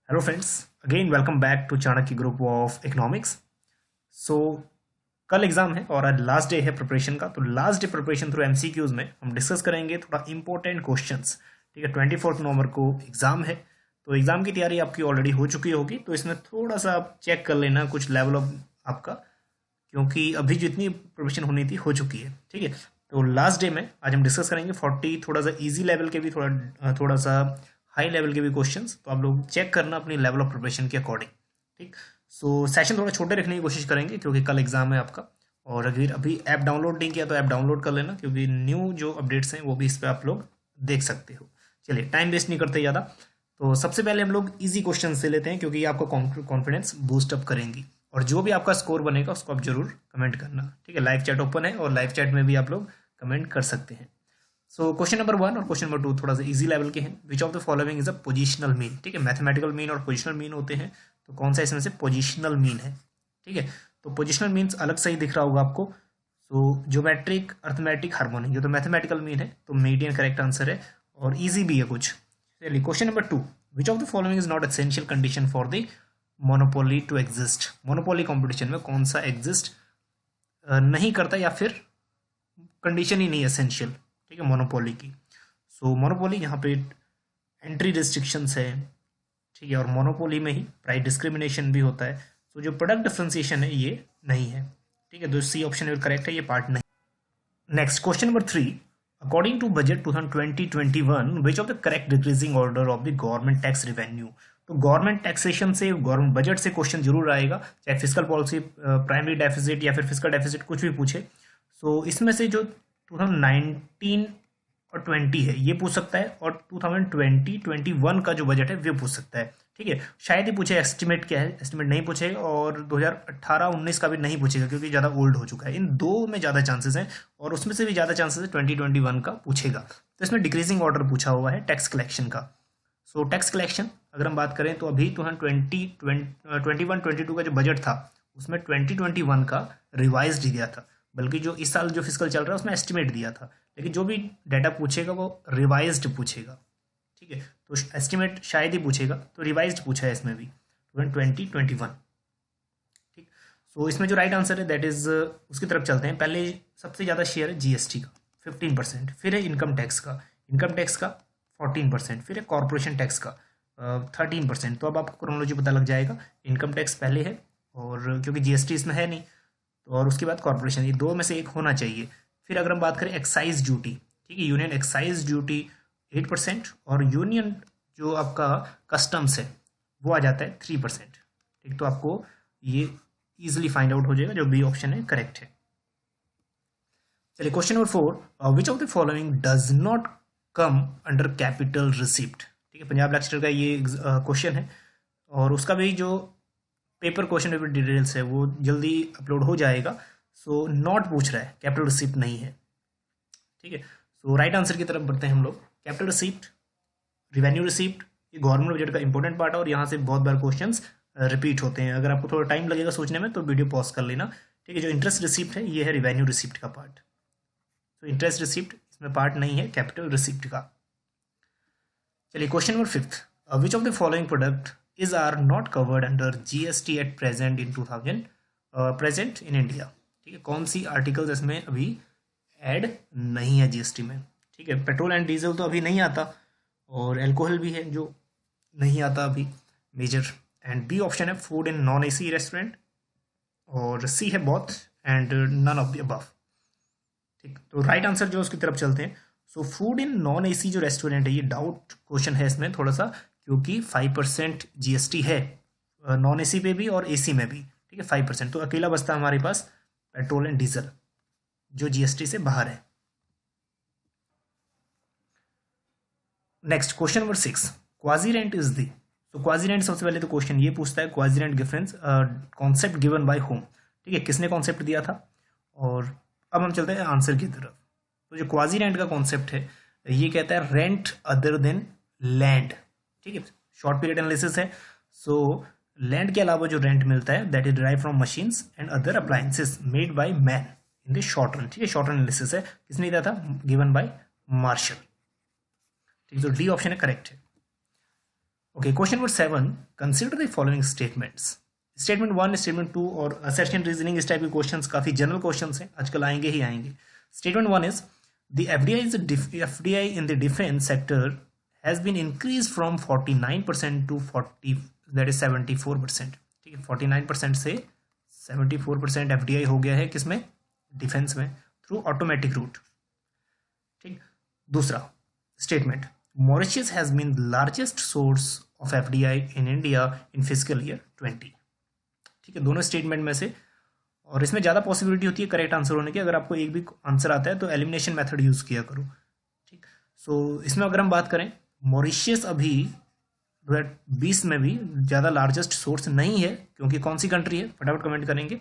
Hello friends, again welcome back to Chanakya group of economics. So कल exam है और आज लास्ट डे है प्रिपरेशन का। तो last day preparation through MCQs में हम डिस्कस करेंगे थोड़ा इंपॉर्टेंट क्वेश्चंस। ठीक है, 24 नवंबर को एग्जाम है, तो एग्जाम की तैयारी आपकी ऑलरेडी हो चुकी होगी। तो इसमें थोड़ा सा आप चेक कर लेना कुछ लेवल ऑफ आपका, क्योंकि अभी जितनी प्रिपरेशन होनी थी हो चुकी है। ठीक है, तो लास्ट डे में आज हम डिस्कस करेंगे 40 थोड़ा सा इजी लेवल के भी, थोड़ा थोड़ा सा हाई लेवल के भी क्वेश्चंस। तो आप लोग चेक करना अपनी लेवल ऑफ प्रिपरेशन के अकॉर्डिंग। ठीक, सो सेशन थोड़ा छोटे रखने की कोशिश करेंगे क्योंकि कल एग्जाम है आपका। और अगर अभी ऐप डाउनलोड नहीं किया तो ऐप डाउनलोड कर लेना, क्योंकि न्यू जो अपडेट्स हैं वो भी इस पर आप लोग देख सकते हो। चलिए, टाइम वेस्ट नहीं करते ज़्यादा। तो सबसे पहले हम लोग इजी क्वेश्चन से लेते हैं, क्योंकि ये आपका कॉन्फिडेंस बूस्ट अप करेंगी। और जो भी आपका स्कोर बनेगा उसको आप जरूर कमेंट करना। ठीक है, लाइव चैट ओपन है और लाइव चैट में भी आप लोग कमेंट कर सकते हैं। सो क्वेश्चन नंबर 1 और क्वेश्चन नंबर 2 थोड़ा सा इजी लेवल के हैं। विच of the following is a positional mean. ठीक है, मैथमेटिकल मीन और पोजिशनल मीन होते हैं, तो कौन सा इसमें से पोजिशनल मीन है। ठीक है, तो पोजिशनल मीन्स अलग से ही दिख रहा होगा आपको। सो ज्योमेट्रिक, अर्थमेटिक, हार्मोनिक, ये तो मैथमेटिकल मीन है, तो मीडियन करेक्ट आंसर है और ईजी भी है कुछ। चलिए, question number 2, which of the following is not essential condition for the monopoly to exist. Monopoly competition में कौन सा एग्जिस्ट नहीं करता या फिर कंडीशन ही नहीं एसेंशियल। ठीक है, मोनोपोली की। सो मोनोपोली यहाँ पे एंट्री रिस्ट्रिक्शंस है। ठीक है, और मोनोपोली में ही प्राइस डिस्क्रिमिनेशन भी होता है। तो जो प्रोडक्ट डिफरेंशिएशन है ये नहीं है। ठीक है, तो सी ऑप्शन करेक्ट है, ये पार्ट नहीं। Next question number 3, according to budget 2020-21 which of the correct decreasing order of the government tax revenue. तो गवर्नमेंट टैक्सेशन से, गवर्नमेंट बजट से क्वेश्चन जरूर आएगा, चाहे फिजिकल पॉलिसी, प्राइमरी डेफिसिट या फिर फिजिकल डेफिसिट कुछ भी पूछे। सो इसमें से जो 2019 और 20 है ये पूछ सकता है, और 2020-21 का जो बजट है वो पूछ सकता है। ठीक है, शायद ही पूछे एस्टिमेट क्या है, एस्टिमेट नहीं पूछेगा, और 2018-19 का भी नहीं पूछेगा क्योंकि ज़्यादा ओल्ड हो चुका है। इन दो में ज़्यादा चांसेस हैं, और उसमें से भी ज़्यादा चांसेस है 2021 का पूछेगा। तो इसमें डिक्रीजिंग ऑर्डर पूछा हुआ है टैक्स कलेक्शन का। सो टैक्स कलेक्शन अगर हम बात करें तो अभी 2021-22 का जो बजट था उसमें 2021 का रिवाइज दिया था, बल्कि जो इस साल जो फिजिकल चल रहा है उसमें एस्टिमेट दिया था। लेकिन जो भी डाटा पूछेगा वो रिवाइज्ड पूछेगा। ठीक है, तो एस्टिमेट शायद ही पूछेगा, तो रिवाइज्ड पूछा है इसमें भी 2021। ठीक, सो इसमें जो राइट आंसर है दैट इज, उसकी तरफ चलते हैं। पहले सबसे ज़्यादा शेयर है जीएसटी का 15%, फिर है इनकम टैक्स का, 14%, फिर है कॉर्पोरेशन टैक्स का 13%। तो अब आपको क्रोनोलॉजी पता लग जाएगा, इनकम टैक्स पहले है, और क्योंकि जीएसटी इसमें है नहीं, तो और उसके बाद कॉर्पोरेशन, ये दो में से एक होना चाहिए। फिर अगर हम बात करें एक्साइज ड्यूटी, ठीक है, यूनियन एक्साइज ड्यूटी 8%, और यूनियन जो आपका कस्टम्स है वो आ जाता है 3%। ठीक, तो आपको ये इजिली फाइंड आउट हो जाएगा, जो बी ऑप्शन है करेक्ट है। चलिए, question number 4, which of the following does not come under capital receipt. ठीक है, पंजाब लेक्चर का ये क्वेश्चन है, और उसका भी जो पेपर क्वेश्चन पेपर डिटेल्स है वो जल्दी अपलोड हो जाएगा। सो नॉट पूछ रहा है, कैपिटल रिसिप्ट नहीं है। ठीक है, सो राइट आंसर की तरफ बढ़ते हैं हम लोग। कैपिटल रिसिप्ट, रिवेन्यू रिसिप्ट, ये गवर्नमेंट बजट का इंपॉर्टेंट पार्ट है, और यहाँ से बहुत बार क्वेश्चन रिपीट होते हैं। अगर आपको थोड़ा टाइम लगेगा सोचने में तो वीडियो पॉज कर लेना। ठीक है, जो इंटरेस्ट रिसिप्ट है ये है रिवेन्यू रिसिप्ट का पार्ट। तो इंटरेस्ट रिसिप्ट इसमें पार्ट नहीं है कैपिटल रिसिप्ट का। चलिए, question number 5, which of the following product is are not covered under GST at present in 2000 present in India। ठीक है, कौन सी आर्टिकल्स इसमें अभी ऐड नहीं है जीएसटी में। ठीक है, पेट्रोल एंड डीजल तो अभी नहीं आता, और अल्कोहल भी है जो नहीं आता अभी मेजर। एंड बी ऑप्शन है food in non AC restaurant, और सी है both and none of the above. ठीक, तो राइट आंसर जो उसकी तरफ चलते हैं। So food in non AC जो रेस्टोरेंट है, ये डाउट क्वेश्चन है इसमें थोड़ा सा, क्योंकि 5% जीएसटी है नॉन एसी पे भी और एसी में भी। ठीक है, 5%, तो अकेला बचता है हमारे पास पेट्रोल एंड डीजल जो जीएसटी से बाहर है। Next question number 6, quasi rent is the. तो क्वाजी रेंट सबसे पहले तो क्वेश्चन ये पूछता है, quasi rent difference concept given by home. ठीक है, किसने कॉन्सेप्ट दिया था, और अब हम चलते हैं आंसर की तरफ। तो जो क्वाजी रेंट का कॉन्सेप्ट है ये कहता है रेंट अदर देन लैंड। ठीक है, शॉर्ट पीरियड एनालिसिस है। सो लैंड के अलावा जो रेंट मिलता है that is derive from machines and other appliances made by man in the short run. ठीक है, शॉर्ट रन एनालिसिस है, किसने दिया था, गिवन बाय मार्शल। ठीक है, तो डी ऑप्शन है करेक्ट है। Okay, question number 7, consider the following statements. Statement 1, statement 2 और असर्शन रीजनिंग, इस टाइप के क्वेश्चंस काफी जनरल क्वेश्चंस हैं, आजकल आएंगे ही आएंगे। Statement 1 is the FDI in the defence sector has been increase from 49% to 40, that is 74%। ठीक है, 49% से 74% एफडीआई हो गया है किसमें, डिफेंस में, थ्रू ऑटोमेटिक रूट। ठीक, दूसरा statement, Mauritius has been the largest source of FDI in India in physical year 20। ठीक है, दोनों स्टेटमेंट में से, और इसमें ज़्यादा पॉसिबिलिटी होती है करेक्ट आंसर होने की। अगर आपको एक भी आंसर आता है तो एलिमिनेशन मेथड यूज़ किया करो। ठीक, सो इसमें अगर हम बात करें, मॉरिशस अभी 2020 में भी ज़्यादा लार्जेस्ट सोर्स नहीं है, क्योंकि कौन सी कंट्री है, फटाफट कमेंट करेंगे।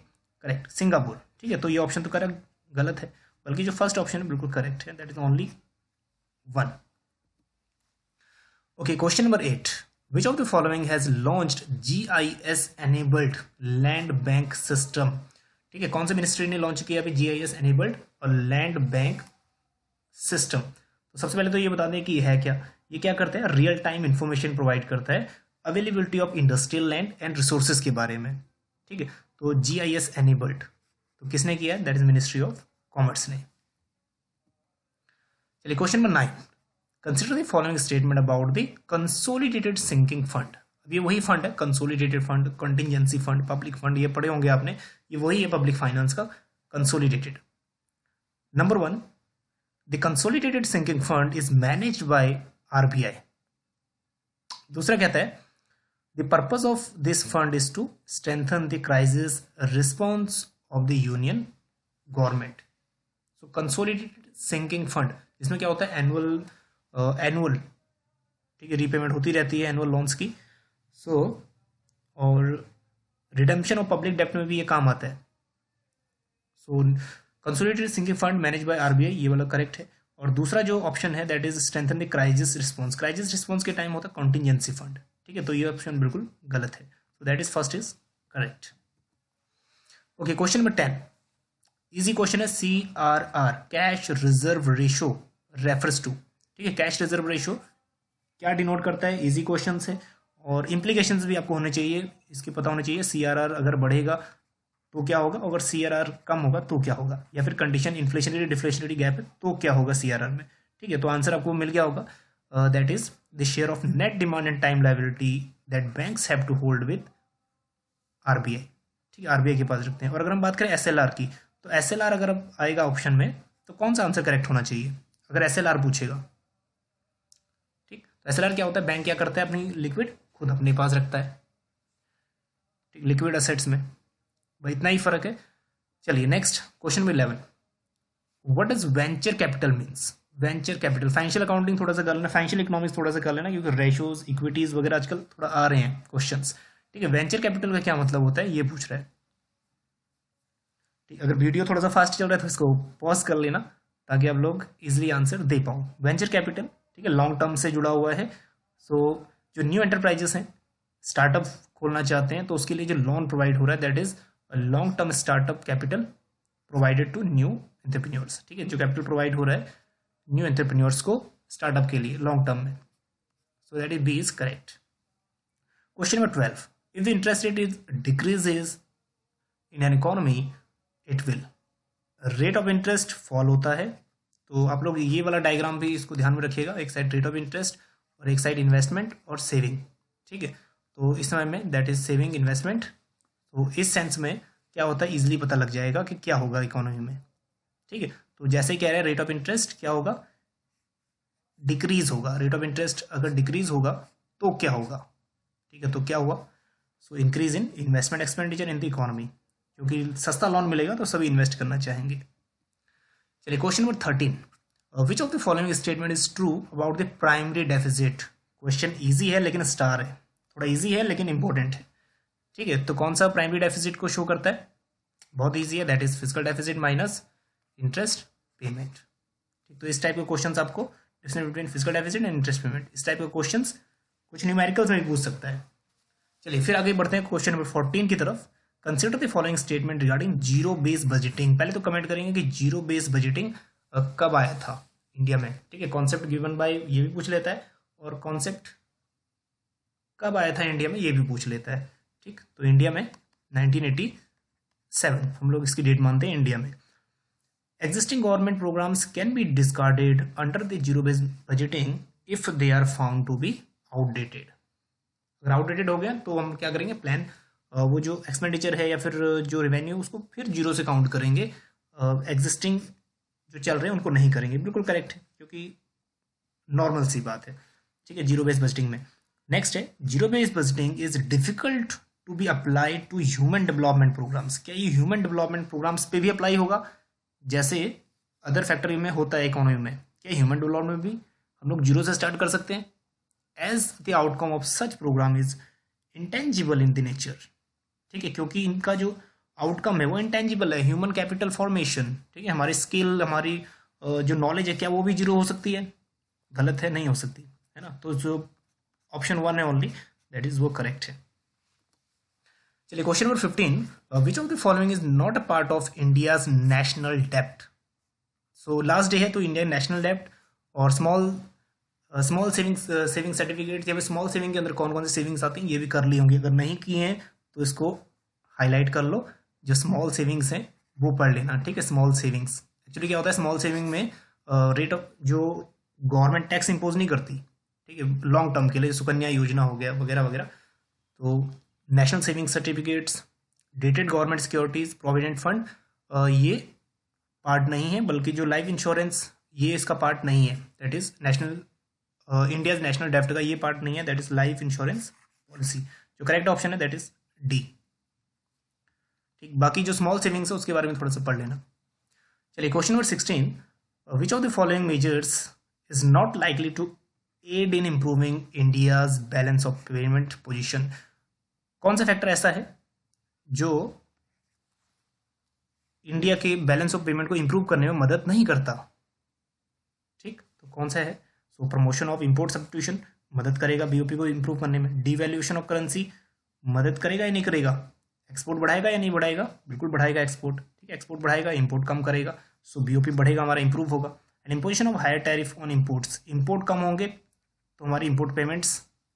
Correct, Singapore. ठीक है, तो ये ऑप्शन तो करेक्ट गलत है, बल्कि जो फर्स्ट ऑप्शन है बिल्कुल करेक्ट है, that is only 1। Okay, question number 8, which of the following has launched GIS enabled land bank system. ठीक है, कौन से मिनिस्ट्री ने लॉन्च किया अभी GIS एनेबल्ड और लैंड बैंक सिस्टम। तो सबसे पहले तो ये बता दें कि है क्या, ये क्या करता है, रियल टाइम इंफॉर्मेशन प्रोवाइड करता है availability of industrial land and resources के बारे में। ठीक है, तो GIS एनेबल्ड तो किसने किया है, that is ministry of commerce ने। चलिए, question number 9, consider the following statement about the consolidated sinking fund. अब ये वही फंड है, consolidated fund, contingency fund, public fund, ये पढ़े होंगे आपने, ये वही है पब्लिक फाइनेंस का consolidated. Number 1, the consolidated sinking fund is managed by RBI। दूसरा कहता है, the purpose of this fund is to strengthen the crisis response of the union government. So consolidated sinking fund, इसमें क्या होता है, annual ठीक है, रीपेमेंट होती रहती है एनुअल लोन्स की। सो और रिडेम्पशन ऑफ पब्लिक डेप्ट में भी ये काम आता है। So consolidated sinking fund manage by RBI, ये वाला करेक्ट है। और दूसरा जो ऑप्शन है that is strengthen the crisis response. Crisis response के टाइम होता है कॉन्टिजेंसी फंड। ठीक है, तो ये ऑप्शन बिल्कुल गलत है, तो that is first is correct. Okay, question number 10, easy question है, CRR cash reserve ratio refers to. ठीक है, कैश रिजर्व रेशो क्या डिनोट करता है, इजी क्वेश्चन है, और इम्प्लीकेशंस भी आपको होने चाहिए, इसके पता होने चाहिए। CRR अगर बढ़ेगा तो क्या होगा, अगर CRR कम होगा तो क्या होगा, या फिर कंडीशन इन्फ्लेशनरी डिफ्लेशनरी गैप है तो क्या होगा CRR में। ठीक है, तो आंसर आपको मिल गया होगा, that is the share of net demand and time liability that banks have to hold with RBI। ठीक है, RBI के पास रखते हैं। और अगर हम बात करें SLR की, तो SLR अगर अब आएगा ऑप्शन में तो कौन सा आंसर करेक्ट होना चाहिए अगर SLR पूछेगा। ठीक, तो SLR क्या होता है, बैंक क्या करता है, अपनी लिक्विड खुद अपने पास रखता है। ठीक, लिक्विड असेट्स में भाई इतना ही फर्क है। चलिए next question number 11, what does venture capital means. Venture capital, financial accounting थोड़ा सा कर लेना, फाइनेंशियल इकोनॉमिक्स थोड़ा सा कर लेना, क्योंकि रेशोज इक्विटीज वगैरह आजकल थोड़ा आ रहे हैं क्वेश्चंस। ठीक है, वेंचर कैपिटल का क्या मतलब होता है ये पूछ रहा है। ठीक, अगर वीडियो थोड़ा सा फास्ट चल रहा है तो इसको पॉज कर लेना ताकि आप लोग इजिली आंसर दे पाओ। वेंचर कैपिटल ठीक है, लॉन्ग टर्म से जुड़ा हुआ है। सो जो न्यू एंटरप्राइजेस हैं, स्टार्टअप खोलना चाहते हैं, तो उसके लिए जो लोन प्रोवाइड हो रहा है that is long term startup capital provided to new entrepreneurs. ठीक है, जो कैपिटल प्रोवाइड हो रहा है न्यू एंटरप्रेन्योर्स को स्टार्टअप के लिए लॉन्ग टर्म में। So that is B is correct. Question number 12, if the interest rate is decreases in an economy it will. Rate of interest fall होता है, तो आप लोग ये वाला डायग्राम भी इसको ध्यान में रखिएगा, एक साइड रेट ऑफ इंटरेस्ट और एक साइड इन्वेस्टमेंट और सेविंग। ठीक है, तो इस समय में दैट इज सेविंग इन्वेस्टमेंट। तो इस सेंस में क्या होता है, इजिली पता लग जाएगा कि क्या होगा इकोनॉमी में। ठीक है, तो जैसे ही कह रहे हैं रेट ऑफ इंटरेस्ट क्या होगा, डिक्रीज होगा। रेट ऑफ इंटरेस्ट अगर डिक्रीज होगा तो क्या होगा। ठीक है, तो क्या हुआ, so increase in investment expenditure in the economy, क्योंकि सस्ता लोन मिलेगा तो सभी इन्वेस्ट करना चाहेंगे। चलिए question number 13, which of the following statement is true about the primary deficit. Question easy है लेकिन स्टार है, थोड़ा इजी है लेकिन इंपॉर्टेंट है। ठीक है, तो कौन सा प्राइमरी डेफिसिट को शो करता है, बहुत इजी है, that is physical deficit minus interest payment. ठीक, तो इस टाइप के क्वेश्चंस आपको difference between physical deficit and interest payment, इस टाइप के क्वेश्चंस कुछ न्यूमेरिकल्स में भी पूछ सकता है। चलिए फिर आगे बढ़ते हैं क्वेश्चन नंबर 14 की तरफ। Consider the following statement regarding zero base budgeting. पहले तो कमेंट करेंगे कि जीरो बेस बजटिंग कब आया था इंडिया में। ठीक है, कॉन्सेप्ट गिवन बाय ये भी पूछ लेता है, और कॉन्सेप्ट कब आया था इंडिया में, ये भी पूछ लेता है। ठीक, तो इंडिया में 1987 हम लोग इसकी डेट मानते हैं इंडिया में। Existing government programmes can be discarded under the zero based budgeting if they are found to be outdated. अगर आउटडेटेड हो गया तो हम क्या करेंगे, प्लान वो जो एक्सपेंडिचर है या फिर जो रेवेन्यू उसको फिर जीरो से काउंट करेंगे, एग्जिस्टिंग जो चल रहे हैं उनको नहीं करेंगे। बिल्कुल करेक्ट है, क्योंकि नॉर्मल सी बात है। ठीक है, जीरो बेस्ड बजटिंग में। नेक्स्ट है, zero based budgeting is difficult to be applied to human development programmes. क्या ये ह्यूमन डेवलपमेंट प्रोग्राम्स पे भी अप्लाई होगा, जैसे अदर फैक्टरी में होता है इकोनॉमी में? क्या ह्यूमन डेवलपमेंट में भी हम लोग जीरो से स्टार्ट कर सकते हैं? As the outcome of such programme is intangible in the nature. ठीक है, क्योंकि इनका जो आउटकम है वो इंटेंजिबल है, ह्यूमन कैपिटल फॉर्मेशन। ठीक है, हमारी स्किल, हमारी जो नॉलेज है, क्या वो भी जीरो हो सकती है? गलत है, नहीं हो सकती, है ना। तो जो ऑप्शन 1 है ओनली, दैट इज वो करेक्ट है। चलिए question number 15, which of the following is not a part of India's national डेप्ट। सो लास्ट डे है, तो इंडिया नेशनल डेप्ट और स्मॉल सेविंग सर्टिफिकेट या फिर स्मॉल सेविंग के अंदर कौन कौन सी सेविंग्स आती हैं ये भी कर ली होंगी। अगर नहीं की हैं तो इसको हाईलाइट कर लो, जो स्मॉल सेविंग्स हैं वो पढ़ लेना। ठीक है, स्मॉल सेविंग्स एक्चुअली क्या होता है, स्मॉल सेविंग में रेट ऑफ जो गवर्नमेंट टैक्स इंपोज नहीं करती, ठीक है, लॉन्ग टर्म के लिए, सुकन्या योजना हो गया वगैरह वगैरह। तो national saving certificates, dated government securities, provident fund, ये पार्ट नहीं है, बल्कि जो लाइफ इंश्योरेंस ये इसका पार्ट नहीं है, that is national India's national डेप्ट का ये पार्ट नहीं है, that is life insurance policy. जो करेक्ट ऑप्शन है दैट इज डी। ठीक, बाकी जो स्मॉल सेविंग्स है उसके बारे में थोड़ा सा पढ़ लेना। चलिए question number 16, which of the following measures is not likely to aid in improving India's balance of payment position. कौन सा फैक्टर ऐसा है जो इंडिया के बैलेंस ऑफ पेमेंट को इंप्रूव करने में मदद नहीं करता? ठीक, तो कौन सा है? सो प्रमोशन ऑफ इंपोर्ट सब्स्टिट्यूशन मदद करेगा बीओपी को इंप्रूव करने में। डिवैल्यूएशन ऑफ करेंसी मदद करेगा या नहीं करेगा? एक्सपोर्ट बढ़ाएगा या नहीं बढ़ाएगा? बिल्कुल बढ़ाएगा एक्सपोर्ट। ठीक है, एक्सपोर्ट बढ़ाएगा, इंपोर्ट कम करेगा, सो बीओपी बढ़ेगा, हमारा इंप्रूव होगा। And imposition of higher tariff on imports, imports कम होंगे तो हमारी इंपोर्ट पेमेंट्स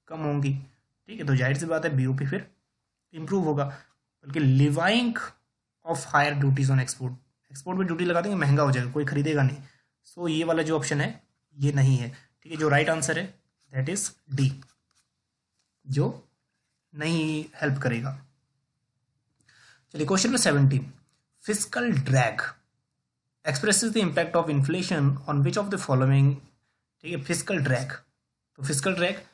कम होंगी। ठीक है, तो जाहिर सी बात है बीओपी फिर इंप्रूव होगा। बल्कि levying of higher duties on export, export में ड्यूटी लगा देंगे, महंगा हो जाएगा, कोई खरीदेगा नहीं। सो ये वाला जो ऑप्शन है ये नहीं है। ठीक है, जो राइट आंसर है दैट इज डी, जो नहीं हेल्प करेगा। चलिए question number 17, fiscal drag expresses the impact of inflation on which of the following. ठीक है, फिस्कल ड्रैग, तो फिस्कल ड्रैग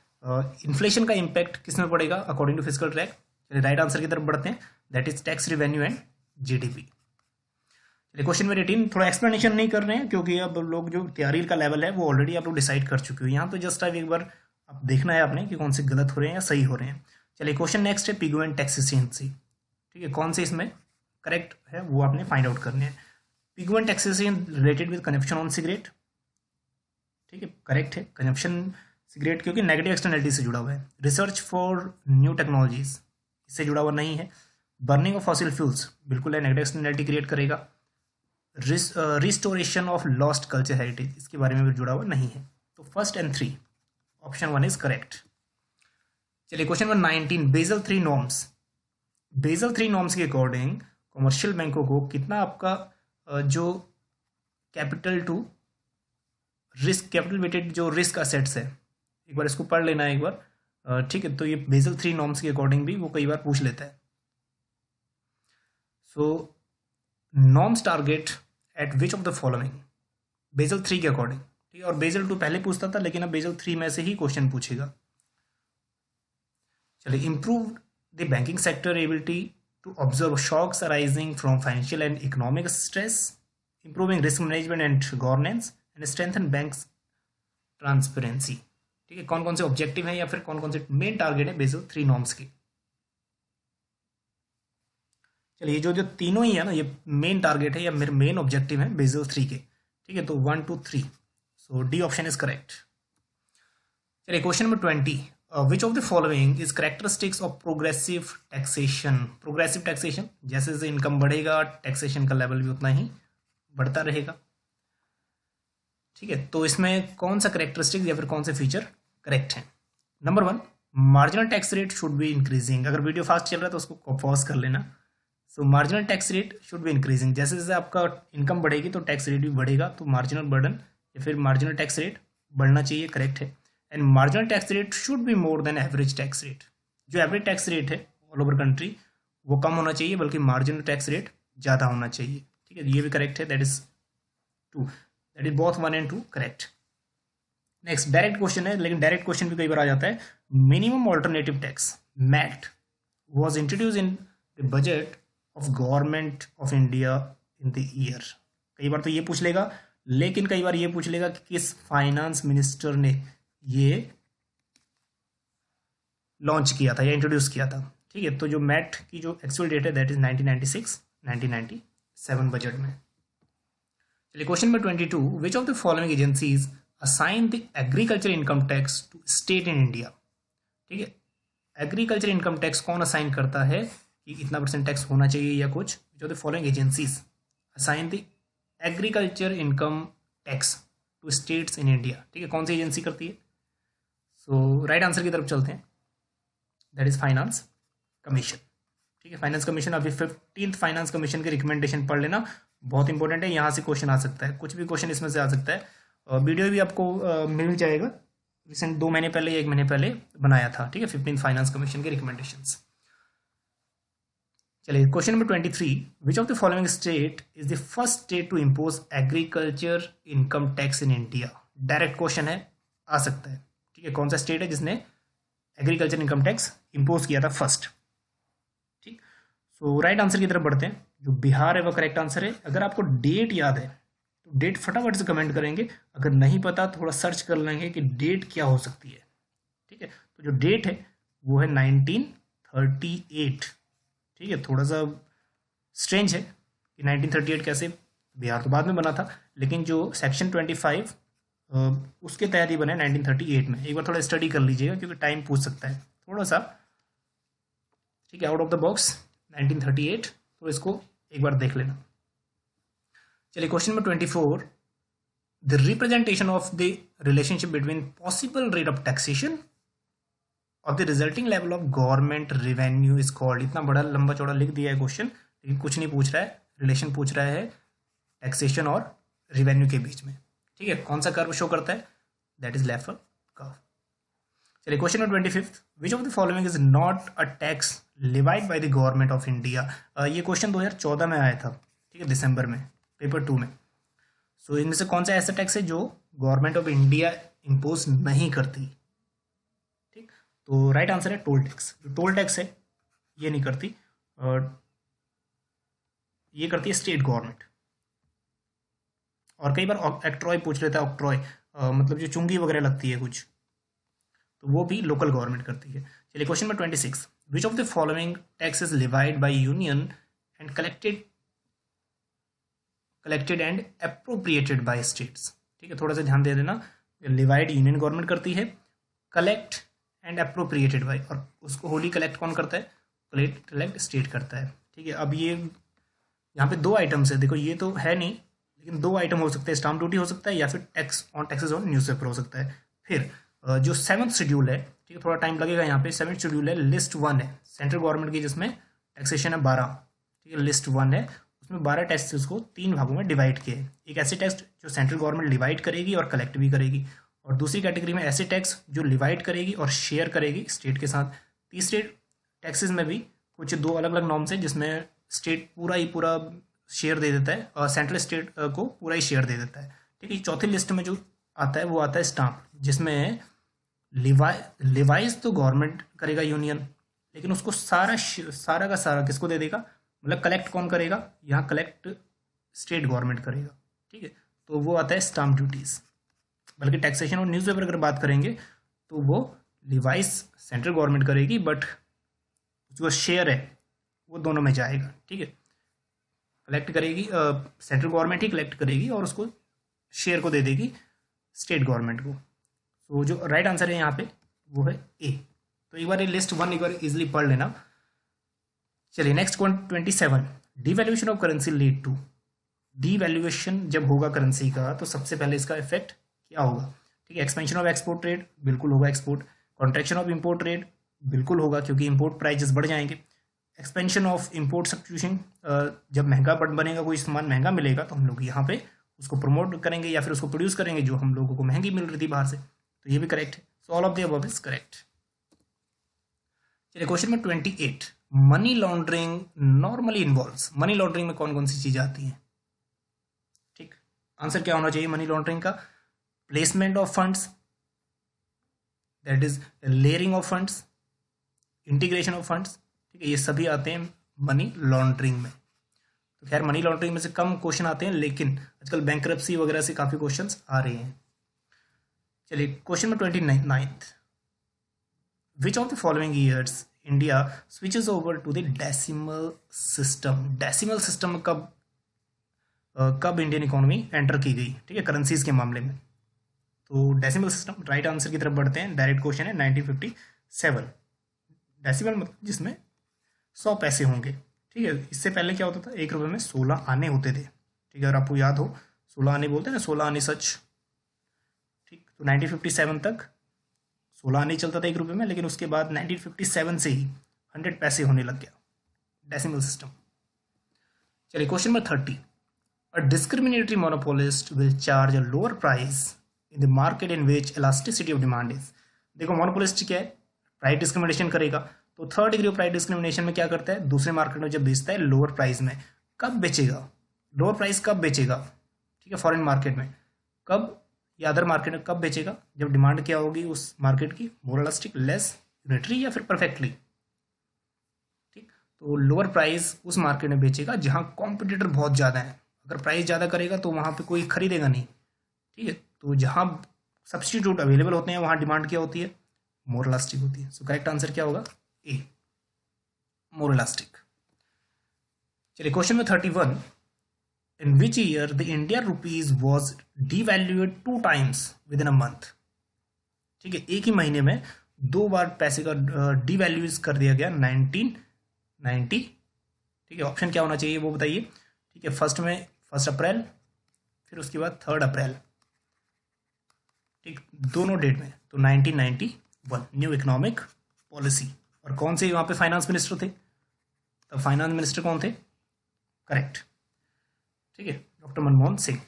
इन्फ्लेशन का इम्पैक्ट किस में पड़ेगा अकॉर्डिंग टू फिस्कल ड्रैग? चलिए राइट आंसर की तरफ बढ़ते हैं, that is tax revenue and GDP. चलिए क्वेश्चन नंबर 18, थोड़ा एक्सप्लेनेशन नहीं कर रहे हैं क्योंकि अब लोग जो तैयारी का लेवल है वो ऑलरेडी आप लोग डिसाइड कर चुके हो। यहाँ तो जस्ट अब एक बार आप देखना है आपने कि कौन से गलत हो रहे हैं या सही हो रहे हैं। चलिए क्वेश्चन नेक्स्ट है, पिगमेंट टैक्स एफिशिएंसी। ठीक है, कौन से इसमें करेक्ट है वो आपने फाइंड आउट करने हैं। Pigment tax efficiency related with consumption on cigarette. ठीक है, करेक्ट है, कंजप्शन सिगरेट क्योंकि नेगेटिव एक्सटर्नलिटी से जुड़ा हुआ है। रिसर्च फॉर न्यू टेक्नोलॉजीज इससे जुड़ा हुआ नहीं है। बर्निंग ऑफ फॉसिल फ्यूल्स बिल्कुल है, नेगेटिव एक्सटर्नलिटी क्रिएट करेगा। Restoration of lost culture heritage इसके बारे में भी जुड़ा हुआ नहीं है। तो first and 3 option 1 is correct. चलिए question number 19, Basel 3 norms. Basel 3 norms के अकॉर्डिंग कमर्शियल बैंकों को कितना आपका जो capital to risk, capital weighted जो रिस्क असेट्स है, एक बार इसको पढ़ लेना है एक बार। ठीक है, तो ये बेसल 3 नॉर्म्स के अकॉर्डिंग भी वो कई बार पूछ लेता है। So norms target at which of the following, Basel 3 के अकॉर्डिंग। ठीक है, और बेसल 2 पहले पूछता था लेकिन अब बेसल 3 में से ही क्वेश्चन पूछेगा। चलिए, improve the banking sector ability to observe shocks arising from financial and economic stress, improving risk management and governance and strengthen banks transparency. ठीक है, कौन कौन से ऑब्जेक्टिव हैं या फिर कौन कौन से मेन टारगेट है बेसल 3 नॉर्म्स के? चलिए जो जो तीनों ही है ना, ये मेन टारगेट है या मेरे मेन ऑब्जेक्टिव है बेसल 3 के। ठीक है, तो 1 2 3, सो डी ऑप्शन इज करेक्ट। चलिए question number 20, which of the following is characteristics of progressive taxation. Progressive taxation, जैसे जैसे इनकम बढ़ेगा टैक्सेशन का लेवल भी उतना ही बढ़ता रहेगा। ठीक है, तो इसमें कौन सा करेक्टरिस्टिक्स या फिर कौन से फीचर करेक्ट हैं? Number 1, marginal tax rate should be increasing. अगर वीडियो फास्ट चल रहा है तो उसको पॉज कर लेना। सो marginal tax rate should be increasing, जैसे जैसे आपका इनकम बढ़ेगी तो टैक्स रेट भी बढ़ेगा, तो मार्जिनल बर्डन या फिर मार्जिनल टैक्स रेट बढ़ना चाहिए, करेक्ट है। And marginal tax rate should be more than average tax rate. जो एवरेज टैक्स रेट है ऑल ओवर कंट्री वो कम होना चाहिए, बल्कि मार्जिनल टैक्स रेट ज़्यादा होना चाहिए, ठीक है। ये भी करेक्ट है, that is two, that is both 1 and 2 correct. Next direct question है, लेकिन डायरेक्ट क्वेश्चन भी कई बार आ जाता है। Minimum alternative tax MAT was introduced in the budget of government of India in the year. कई बार तो ये पूछ लेगा, लेकिन कई बार ये पूछ लेगा कि किस फाइनेंस मिनिस्टर ने ये लॉन्च किया था या इंट्रोड्यूस किया था, ठीक है। तो जो मैट की जो एक्चुअल डेट है दैट इज 1996 1997 बजट में। चलिए question number 22, which of the following agencies assign the agriculture income tax to state in India, ठीक है। एग्रीकल्चर इनकम टैक्स कौन असाइन करता है कि इतना % टैक्स होना चाहिए या कुछ। जो the following agencies assign the agriculture income tax to states in India, ठीक है। कौन सी एजेंसी करती है। सो राइट आंसर की तरफ चलते हैं, दैट इज फाइनेंस कमीशन, ठीक है। फाइनेंस कमीशन, अभी 15th फाइनेंस कमीशन के रिकमेंडेशन पढ़ लेना, बहुत इंपॉर्टेंट है। यहाँ से क्वेश्चन आ सकता है, कुछ भी क्वेश्चन इसमें से आ सकता है। वीडियो भी आपको मिल जाएगा, रिसेंट 2 महीने पहले 1 महीने पहले बनाया था, ठीक है, 15th फाइनेंस कमीशन के रिकमेंडेशंस। चलिए question number 23, which of the following state is the first state to impose agriculture income tax in India. Direct question है, आ सकता है, ठीक है। कौन सा स्टेट है जिसने एग्रीकल्चर इनकम टैक्स इम्पोज किया था फर्स्ट, ठीक। सो राइट आंसर की तरफ बढ़ते हैं, जो बिहार है वो करेक्ट आंसर है। अगर आपको डेट याद है तो डेट फटाफट से कमेंट करेंगे, अगर नहीं पता थोड़ा सर्च कर लेंगे कि डेट क्या हो सकती है, ठीक है। तो जो डेट है वो है 1938, ठीक है। थोड़ा सा स्ट्रेंज है कि 1938 कैसे, बिहार तो बाद में बना था, लेकिन जो सेक्शन 25 उसके तहत ही बना है 1938 में। एक बार थोड़ा स्टडी कर लीजिएगा क्योंकि टाइम पूछ सकता है थोड़ा सा, ठीक है, आउट ऑफ द बॉक्स 1938, तो इसको एक बार देख लेना। चलिए question number 24, the representation of the relationship between possible rate of taxation of the resulting level of government revenue is called. इतना बड़ा लंबा चौड़ा लिख दिया है क्वेश्चन, लेकिन कुछ नहीं पूछ रहा है, रिलेशन पूछ रहा है टैक्सेशन और रेवेन्यू के बीच में, ठीक है। कौन सा कर्व शो करता है, दैट इज लेफर कर्व। चलिए question number 25, which of the following is not a tax levied by the government of India. ये क्वेश्चन 2014 में आया था, ठीक है, दिसंबर में, पेपर 2 में। सो इनमें से कौन सा ऐसा टैक्स है जो गवर्नमेंट ऑफ इंडिया इम्पोज नहीं करती, ठीक। तो राइट आंसर है टोल टैक्स। जो टोल टैक्स है ये नहीं करती, और ये करती है स्टेट गवर्नमेंट। और कई बार ऑक्ट्रॉय पूछ लेता है, ऑक्ट्रॉय मतलब जो चुंगी वगैरह लगती है कुछ, तो वो भी लोकल गवर्नमेंट करती है। चलिए question number 26, which of the following tax is levied by union and collected and appropriated by states, ठीक है। थोड़ा सा ध्यान दे देना, लिवाइड यूनियन गवर्नमेंट करती है, कलेक्ट एंड अप्रोप्रिएटेड बाय, और उसको होली कलेक्ट कौन करता है, कलेक्ट स्टेट करता है, ठीक है। अब ये यहाँ पे 2 आइटम्स है, देखो ये तो है नहीं, लेकिन 2 आइटम हो सकते हैं, स्टाम्प ड्यूटी हो सकता है या फिर टैक्सेस ऑन न्यूज़पेपर हो सकता है। फिर जो 7th शेड्यूल है, ठीक है, थोड़ा टाइम लगेगा यहाँ पे, 7th शेड्यूल है, लिस्ट 1 है सेंट्रल गवर्नमेंट की, जिसमें टैक्सेशन है 12, ठीक है, लिस्ट 1 है, उसमें 12 टैक्सेस को 3 भागों में डिवाइड किए। एक ऐसे टैक्स जो सेंट्रल गवर्नमेंट डिवाइड करेगी और कलेक्ट भी करेगी, और दूसरी कैटेगरी में ऐसे टैक्स जो डिवाइड करेगी और शेयर करेगी स्टेट के साथ। तीसरे टैक्सेस में भी कुछ 2 अलग अलग नॉर्म्स हैं, जिसमें स्टेट पूरा शेयर दे देता है और सेंट्रल स्टेट को पूरा ही शेयर दे देता है, ठीक है। चौथी लिस्ट में जो आता है वो आता है स्टाम्प, जिसमें लिवाइज तो गवर्नमेंट करेगा यूनियन, लेकिन उसको सारा का सारा किसको दे देगा, मतलब कलेक्ट कौन करेगा, यहाँ कलेक्ट स्टेट गवर्नमेंट करेगा, ठीक है। तो वो आता है स्टाम्प ड्यूटीज। बल्कि टैक्सेशन और न्यूज़पेपर अगर बात करेंगे तो वो लिवाइज सेंट्रल गवर्नमेंट करेगी, बट जो शेयर है वो दोनों में जाएगा, ठीक है। कलेक्ट करेगी सेंट्रल गवर्नमेंट ही कलेक्ट करेगी और उसको शेयर को दे देगी स्टेट गवर्नमेंट को। तो जो राइट आंसर है यहाँ पे वो है ए। तो एक बार ये लिस्ट 1 एक बार इजिली पढ़ लेना। चलिए next 27, devaluation of currency lead to. Devaluation जब होगा करेंसी का तो सबसे पहले इसका इफेक्ट क्या होगा, ठीक है। एक्सपेंशन ऑफ एक्सपोर्ट ट्रेड, बिल्कुल होगा export. Contraction of import rate बिल्कुल होगा क्योंकि इंपोर्ट प्राइजेस बढ़ जाएंगे। एक्सपेंशन ऑफ इंपोर्ट सब्स्टिट्यूशन, जब महंगा बनेगा, कोई सामान महंगा मिलेगा तो हम लोग यहाँ पे उसको प्रमोट करेंगे या फिर उसको प्रोड्यूस करेंगे जो हम लोगों को महंगी मिल रही थी बाहर से, तो ये भी करेक्ट है। So all of the above is correct. चलिए question number 28, money laundering normally involves. Money laundering में कौन कौन सी चीजें आती हैं? ठीक, आंसर क्या होना चाहिए मनी लॉन्ड्रिंग का? Placement of funds, that is layering of funds, integration of funds. ठीक है, ये सभी आते हैं मनी लॉन्ड्रिंग में। तो खैर मनी लॉन्ड्रिंग में से कम क्वेश्चन आते हैं, लेकिन आजकल बैंकरप्सी वगैरह से काफी क्वेश्चंस आ रहे हैं। चलिए question number 29, which of the following years India switches over to the decimal system. Decimal system कब इंडियन इकोनॉमी एंटर की गई? ठीक है, करेंसीज के मामले में। तो डेसिमल सिस्टम, राइट आंसर की तरफ बढ़ते हैं। डायरेक्ट क्वेश्चन है 1957। डेसिमल मतलब जिसमें 100 पैसे होंगे। ठीक है, इससे पहले क्या होता था, 1 रुपये में 16 आने होते थे। ठीक है, अगर आपको याद हो 16 आने बोलते हैं ना, 16 आने सच। ठीक, तो 1957 तक 16 आने चलता था 1 रुपये में, लेकिन उसके बाद 1957 से ही 100 पैसे होने लग गया, डेसिमल सिस्टम। चलिए question number 30, a discriminatory monopolist will charge a lower price in the market in which elasticity of demand is. देखो मोनोपोलिस्ट क्या है, प्राइस डिस्क्रिमिनेशन करेगा। तो third degree of price discrimination में क्या करता है, दूसरे मार्केट में जब बेचता है लोअर प्राइस में, कब बेचेगा? लोअर प्राइस कब बेचेगा? ठीक है, फॉरेन मार्केट में कब, या अदर मार्केट में कब बेचेगा? जब डिमांड क्या होगी उस मार्केट की, मोर इलास्टिक, लेस यूनिटरी या फिर परफेक्टली। ठीक, तो लोअर प्राइस उस मार्केट में बेचेगा जहां कॉम्पिटिटर बहुत ज़्यादा है। अगर प्राइस ज़्यादा करेगा तो वहां पे कोई खरीदेगा नहीं। ठीक है, तो जहां सब्स्टिट्यूट अवेलेबल होते हैं वहां डिमांड क्या होती है, मोर इलास्टिक होती है। सो करेक्ट आंसर क्या होगा, ए, मोर इलास्टिक। चलिए क्वेश्चन में 31, in which year the Indian rupees was devalued 2 times within a month. ठीक है, एक ही महीने में 2 बार पैसे का डिवैल्यूज कर दिया गया, 1990। ठीक है, ऑप्शन क्या होना चाहिए वो बताइए। ठीक है, फर्स्ट में 1 अप्रैल, फिर उसके बाद 3 अप्रैल। ठीक, दोनों डेट में, तो 1991 न्यू इकोनॉमिक पॉलिसी। और कौन से वहां पे फाइनेंस मिनिस्टर थे? तब फाइनेंस मिनिस्टर कौन थे? करेक्ट, ठीक है, डॉक्टर मनमोहन सिंह।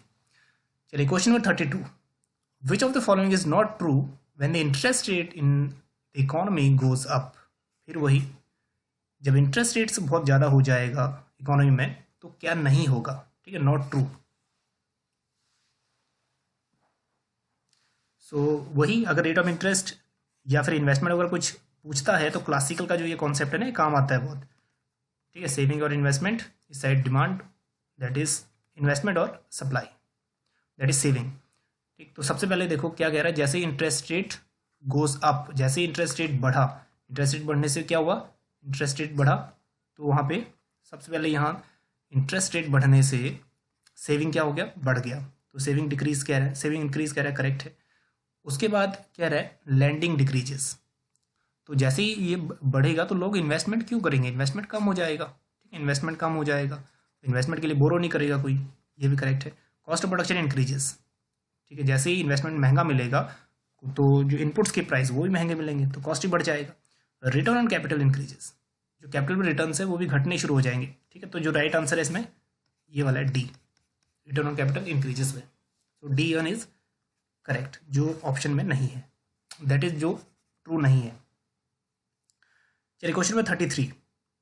चलिए question number 32, which of the following is not true when the interest rate in the economy goes up. फिर वही, जब इंटरेस्ट रेट बहुत ज़्यादा हो जाएगा इकोनॉमी में तो क्या नहीं होगा? ठीक है, नॉट ट्रू। सो वही, अगर रेट ऑफ इंटरेस्ट या फिर इन्वेस्टमेंट अगर कुछ पूछता है तो क्लासिकल का जो ये कॉन्सेप्ट है ना, काम आता है बहुत। ठीक है, सेविंग और इन्वेस्टमेंट, इस side demand, that is investment, और सप्लाई, दैट इज सेविंग। ठीक, तो सबसे पहले देखो क्या कह रहा है, जैसे इंटरेस्ट रेट गोज अप, जैसे इंटरेस्ट रेट बढ़ा, इंटरेस्ट रेट बढ़ने से क्या हुआ, इंटरेस्ट रेट बढ़ा, तो वहाँ पे सबसे पहले यहाँ इंटरेस्ट रेट बढ़ने से सेविंग क्या हो गया, बढ़ गया। तो सेविंग डिक्रीज कह रहा है, सेविंग इंक्रीज कह रहा है, करेक्ट है। उसके बाद कह रहा है लैंडिंग डिक्रीजेस, तो जैसे ही ये बढ़ेगा तो लोग इन्वेस्टमेंट क्यों करेंगे, इन्वेस्टमेंट कम हो जाएगा। ठीक है, इन्वेस्टमेंट कम हो जाएगा, इन्वेस्टमेंट के लिए बोरो नहीं करेगा कोई, ये भी करेक्ट है। कॉस्ट ऑफ प्रोडक्शन इंक्रीजेस, ठीक है, जैसे ही इन्वेस्टमेंट महंगा मिलेगा तो जो इनपुट्स के प्राइस वो भी महंगे मिलेंगे, तो कॉस्ट ही बढ़ जाएगा। रिटर्न ऑन कैपिटल इंक्रीजेस, जो कैपिटल रिटर्न है वो भी घटने शुरू हो जाएंगे। ठीक है, तो जो राइट आंसर है इसमें ये वाला है D, return on capital increases में। तो डी वन इज करेक्ट, जो ऑप्शन में नहीं है, दैट इज जो ट्रू नहीं है। चलिए क्वेश्चन में 33,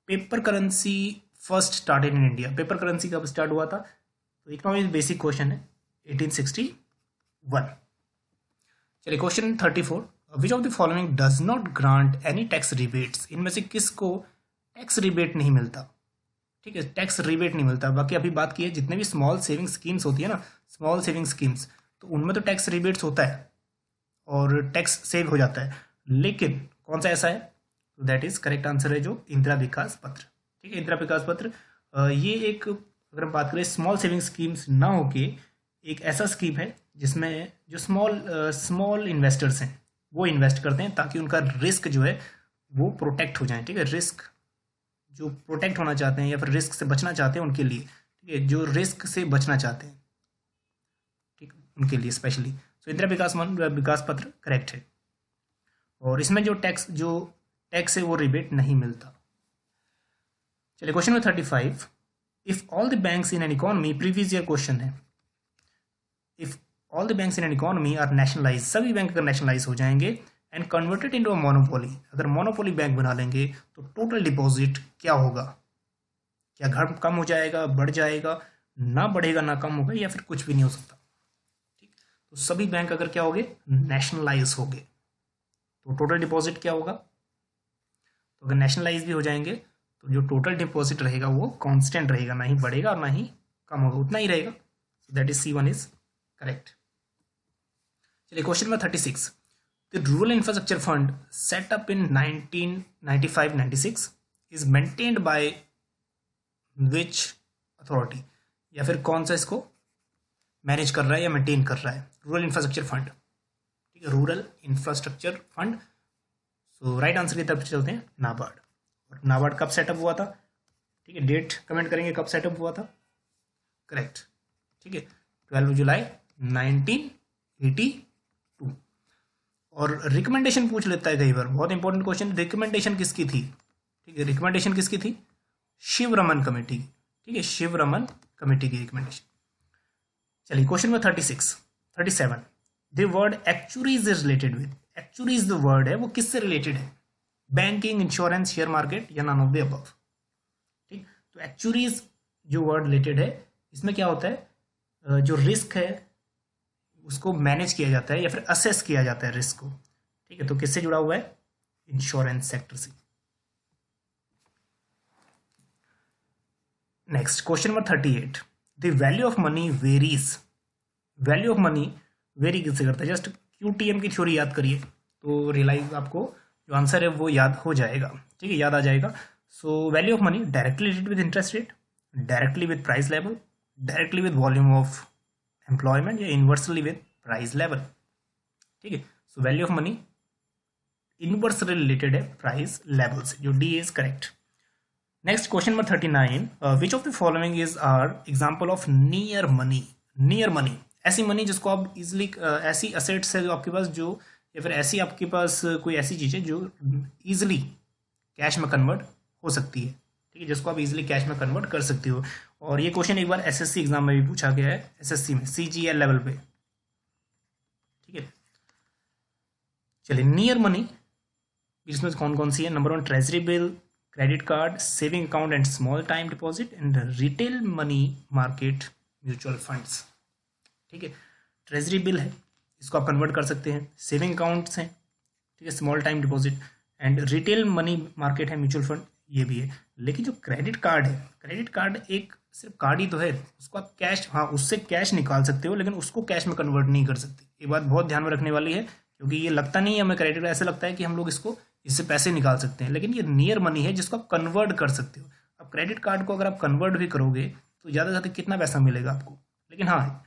paper currency first started in India. Paper currency कब स्टार्ट हुआ था? तो इकोनॉमिक बेसिक क्वेश्चन है, 1861। चलिए question 34, which of the following does not grant any tax rebates. इनमें से किसको टैक्स रिबेट नहीं मिलता? ठीक है, टैक्स रिबेट नहीं मिलता। बाकी अभी बात की है जितने भी स्मॉल सेविंग स्कीम्स होती है ना, स्मॉल सेविंग स्कीम्स, तो उनमें तो टैक्स रिबेट्स होता है और टैक्स सेव हो जाता है, लेकिन कौन सा ऐसा है? तो दैट इज करेक्ट आंसर है जो इंदिरा विकास पत्र। ठीक है, इंदिरा विकास पत्र, ये एक, अगर हम बात करें स्मॉल सेविंग स्कीम्स ना होके, एक ऐसा स्कीम है जिसमें जो स्मॉल इन्वेस्टर्स हैं वो इन्वेस्ट करते हैं ताकि उनका रिस्क जो है वो प्रोटेक्ट हो जाए। ठीक है, रिस्क जो प्रोटेक्ट होना चाहते हैं या फिर रिस्क से बचना चाहते हैं उनके लिए, ठीक है, जो रिस्क से बचना चाहते हैं, ठीक, उनके लिए स्पेशली। सो इंदिरा विकास पत्र करेक्ट है। और इसमें जो टैक्स है वो रिबेट नहीं मिलता। चलिए question number 35, if all the banks in an economy, previous year question है, if all the banks in an economy are nationalize, सभी बैंक अगर नेशनलाइज हो जाएंगे and converted into a monopoly, अगर मोनोपोली बैंक बना लेंगे तो टोटल डिपॉजिट क्या होगा? क्या घर कम हो जाएगा, बढ़ जाएगा, ना बढ़ेगा ना कम होगा, या फिर कुछ भी नहीं हो सकता? ठीक, तो सभी बैंक अगर क्या हो गए, नेशनलाइज हो गए, तो टोटल डिपॉजिट क्या होगा? तो अगर नेशनलाइज भी हो जाएंगे तो जो टोटल डिपॉजिट रहेगा वो कांस्टेंट रहेगा, ना ही बढ़ेगा और ना ही कम होगा, उतना ही रहेगा। So that is C1 is correct. चलिए question number 36, the rural infrastructure fund set up in 1995-96 is maintained by which authority, या फिर कौन सा इसको मैनेज कर रहा है या मेंटेन कर रहा है? रूरल इंफ्रास्ट्रक्चर फंड, ठीक है, रूरल इंफ्रास्ट्रक्चर फंड। सो राइट आंसर की तरफ चलते हैं, नाबार्ड। और नाबार्ड कब सेटअप हुआ था? ठीक है, डेट कमेंट करेंगे कब सेटअप हुआ था। करेक्ट, ठीक है, 12 जुलाई 1982। और रिकमेंडेशन पूछ लेता है कई बार, बहुत इंपॉर्टेंट क्वेश्चन, रिकमेंडेशन किसकी थी? ठीक है, रिकमेंडेशन किसकी थी? शिव रमन कमेटी की, ठीक है, शिव रमन कमेटी की रिकमेंडेशन। चलिए क्वेश्चन में 37, the word actuaries is related with, actuaries the word है वो किससे रिलेटेड है? बैंकिंग, इंश्योरेंस, शेयर मार्केट, या नन ऑफ द अबव? ठीक, तो एक्चुरीज जो वर्ड रिलेटेड है, इसमें क्या होता है, जो रिस्क है उसको मैनेज किया जाता है या फिर असेस किया जाता है रिस्क को। ठीक है, तो किससे जुड़ा हुआ है? इंश्योरेंस सेक्टर से। Next question number 38, the value of money varies, value of money very किससे करता है? जस्ट QTM की थ्योरी याद करिए तो रियलाइज आपको जो आंसर है वो याद हो जाएगा, ठीक है, याद आ जाएगा। So value of money directly related with interest rate, directly with price level, directly with volume of employment, या इन्वर्सली विद प्राइस लेवल। ठीक है, so value of money inversely related है प्राइस लेवल से, जो D is correct. Next question number 39, which of the following is are example of near money? Near money ऐसी money जिसको आप easily, ऐसी assets है जो आपके पास, जो या फिर ऐसी आपके पास कोई ऐसी चीज़ है जो इजिली कैश में कन्वर्ट हो सकती है, ठीक है, जिसको आप इजिली कैश में कन्वर्ट कर सकते हो। और ये क्वेश्चन एक बार SSC एग्जाम में भी पूछा गया है, SSC में CGL लेवल पे, ठीक है। चलिए नियर मनी इसमें कौन कौन सी है? Number 1 treasury bill, credit card, saving account and small time deposit, and retail money market mutual funds. ठीक है, ट्रेजरी बिल है, इसको आप कन्वर्ट कर सकते हैं, सेविंग अकाउंट्स हैं, ठीक है, small time deposit, and retail money market है म्यूचुअल फंड, ये भी है। लेकिन जो क्रेडिट कार्ड है, क्रेडिट कार्ड एक सिर्फ कार्ड ही तो है, उसको आप कैश, हाँ उससे कैश निकाल सकते हो, लेकिन उसको कैश में कन्वर्ट नहीं कर सकते। ये बात बहुत ध्यान में रखने वाली है, क्योंकि ये लगता नहीं है हमें क्रेडिट कार्ड, ऐसा लगता है कि हम लोग इसको इससे पैसे निकाल सकते हैं, लेकिन ये नियर मनी है जिसको आप कन्वर्ट कर सकते हो। अब क्रेडिट कार्ड को अगर आप कन्वर्ट भी करोगे तो ज़्यादा से ज़्यादा कितना पैसा मिलेगा आपको, लेकिन हाँ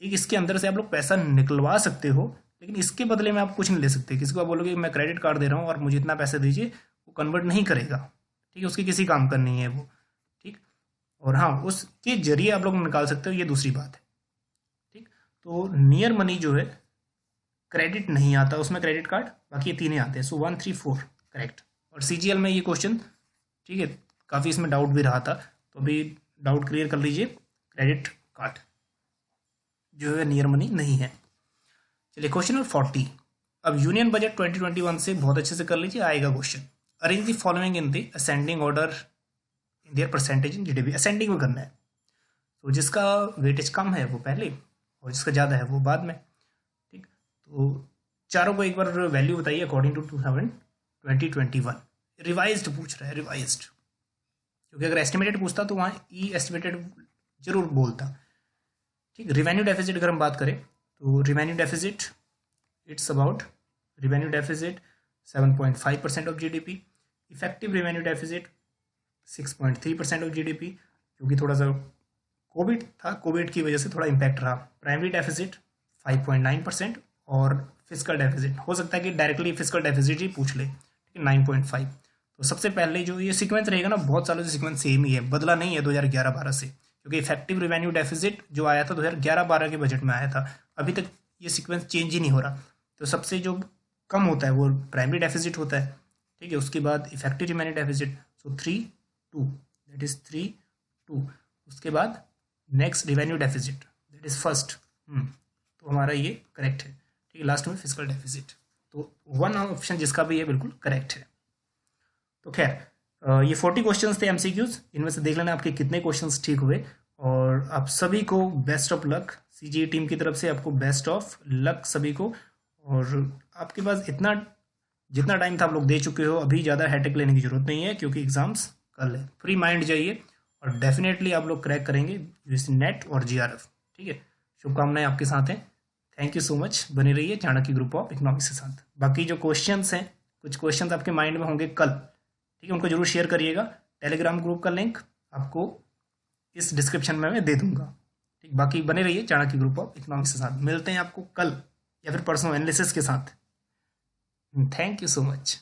एक इसके अंदर से आप लोग पैसा निकलवा सकते हो, लेकिन इसके बदले में आप कुछ नहीं ले सकते। किसी को आप बोलोगे मैं क्रेडिट कार्ड दे रहा हूँ और मुझे इतना पैसा दीजिए, वो कन्वर्ट नहीं करेगा, ठीक है, उसकी किसी काम का नहीं है वो, ठीक। और हाँ उसके जरिए आप लोग निकाल सकते हो, ये दूसरी बात है, ठीक। तो नियर मनी जो है क्रेडिट नहीं आता उसमें, क्रेडिट कार्ड, बाकी ये तीन आते हैं। सो 1, 3, 4 करेक्ट। और CGL में ये क्वेश्चन, ठीक है, काफ़ी इसमें डाउट भी रहा था, तो अभी डाउट क्लियर कर लीजिए, क्रेडिट कार्ड जो है नियर मनी नहीं है। चलिए क्वेश्चन नंबर 40, अब यूनियन बजट 2021 से बहुत अच्छे से कर लीजिए, आएगा question. Arrange the following in the ascending order in their percentage in GDP, ascending में करना है, तो जिसका वेटेज कम है वो पहले और जिसका ज़्यादा है वो बाद में, ठीक। तो चारों को एक बार वैल्यू बताइए अकॉर्डिंग टू 2021। रिवाइज्ड पूछ रहा है, रिवाइज्ड, क्योंकि अगर एस्टिमेटेड पूछता तो वहाँ एस्टिमेटेड जरूर बोलता, ठीक। रिवेन्यू डेफिसिट अगर हम बात करें तो revenue deficit it's about, revenue deficit 7.5% of GDP, effective revenue deficit 6.3% of GDP, क्योंकि थोड़ा सा कोविड था, कोविड की वजह से थोड़ा इम्पैक्ट रहा। प्राइमरी डेफिसिट 5.9%, और फिजिकल डेफिसिट हो सकता है कि डायरेक्टली फिजिकल डेफिसिट ही पूछ ले, ठीक है, 9.5। तो सबसे पहले जो ये सीक्वेंस रहेगा ना, बहुत सालों से सीक्वेंस सेम ही है, बदला नहीं है 2011-12 से, क्योंकि इफेक्टिव रिवेन्यू डेफिसिट जो आया था 2011-12 के बजट में आया था, अभी तक ये सीक्वेंस चेंज ही नहीं हो रहा। तो सबसे जो कम होता है वो प्राइमरी डेफिसिट होता है, ठीक है। उसके बाद effective remaining deficit, so 3-2, that is 3-2। उसके बाद next revenue deficit, that is first, तो हमारा ये करेक्ट है, ठीक है। लास्ट में फिजिकल डेफिसिट, तो 1 ऑप्शन जिसका भी ये बिल्कुल करेक्ट है। तो खैर ये 40 क्वेश्चंस थे एमसीक्यूज, इनमें से देख लेना आपके कितने क्वेश्चंस ठीक हुए। और आप सभी को बेस्ट ऑफ लक, सीजीई टीम की तरफ से आपको बेस्ट ऑफ लक सभी को। और आपके पास इतना जितना टाइम था आप लोग दे चुके हो, अभी ज़्यादा हेडेक लेने की जरूरत नहीं है क्योंकि एग्जाम्स कल है। फ्री माइंड जाइए और डेफिनेटली आप लोग क्रैक करेंगे यूजीसी नेट और जीआरएफ, ठीक है। शुभकामनाएं आपके साथ हैं। थैंक यू सो मच, बने रहिए चाणक्य ग्रुप ऑफ इकोनॉमिक्स के साथ। बाकी जो क्वेश्चंस हैं, कुछ क्वेश्चंस आपके माइंड में होंगे कल, ठीक है, उनको जरूर शेयर करिएगा। टेलीग्राम ग्रुप का लिंक आपको इस डिस्क्रिप्शन में मैं दे दूंगा, ठीक। बाकी बने रहिए चाणक्य ग्रुप ऑफ इकोनॉमिक्स के साथ। मिलते हैं आपको कल या फिर परसों एनालिसिस के साथ। Thank you so much.